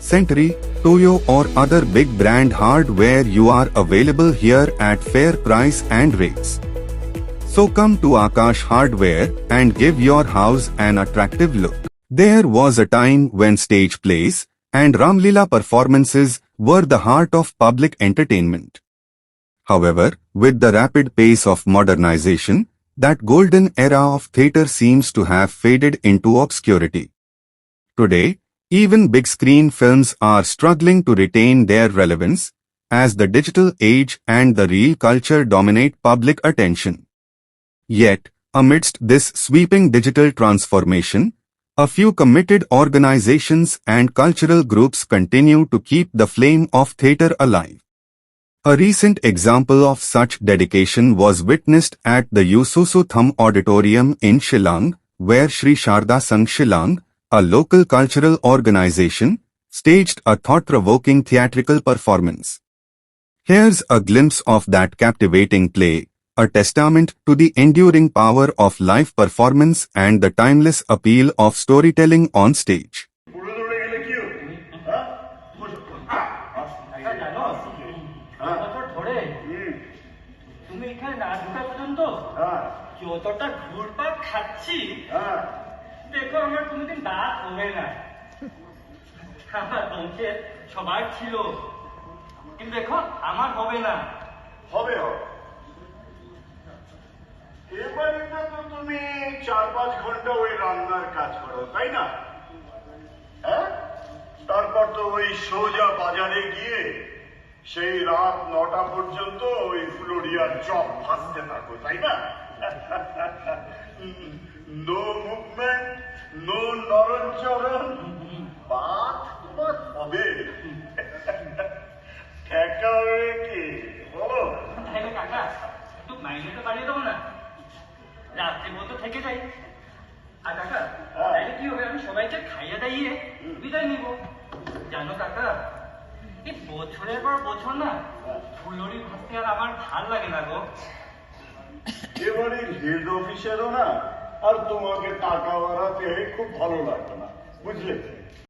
Century, Toyo or other big brand hardware you are available here at fair price and rates. So come to Akash Hardware and give your house an attractive look. There was a time when stage plays and Ramlila performances were the heart of public entertainment. However, with the rapid pace of modernization, that golden era of theatre seems to have faded into obscurity. Today, even big-screen films are struggling to retain their relevance, as the digital age and the reel culture dominate public attention. Yet, amidst this sweeping digital transformation, a few committed organizations and cultural groups continue to keep the flame of theatre alive. A recent example of such dedication was witnessed at the Yususu Thum Auditorium in Shillong, where Sri Sharda Sangh Shillong, a local cultural organization, staged a thought-provoking theatrical performance. Here's a glimpse of that captivating play, a testament to the enduring power of live performance and the timeless appeal of storytelling on stage. দেখো আমার কোনোদিন দাঁত হবে না, আমার বংশে সবার ছিল, কিন্তু দেখো আমার হবে না। হবে এবারে তো তুমি 4-5 ঘন্টা ওই রান্নার কাজ করো, তাই না? হ্যাঁ, তারপর তো ওই সোজা বাজারে গিয়ে সেই রাত 9টা পর্যন্ত ওই ফ্লোরিয়ার চপ ভাজতে থাকো, তাই না? নো মুভমেন্ট, নো নরণচরণ, বাত তোমার হবে ঠেকা হয়ে কি বলো? তাহলে কাকা একটু মাইনেটা বাড়িয়ে দেবো না, রাত্রে মতো থেকে যাই। আর কাকা তাহলে কি হবে, আমি সবাইকে খাইয়ে দাইয়ে বিদায় নিব। জানো কাকা, এই বছরের পর বছর না ফুলরি ভাবতে আর আমার ভাল লাগে না গো। এবারে হেড অফিসারও না আর তোমাকে টাকা বাড়াতে খুব ভালো লাগবে না, বুঝলে?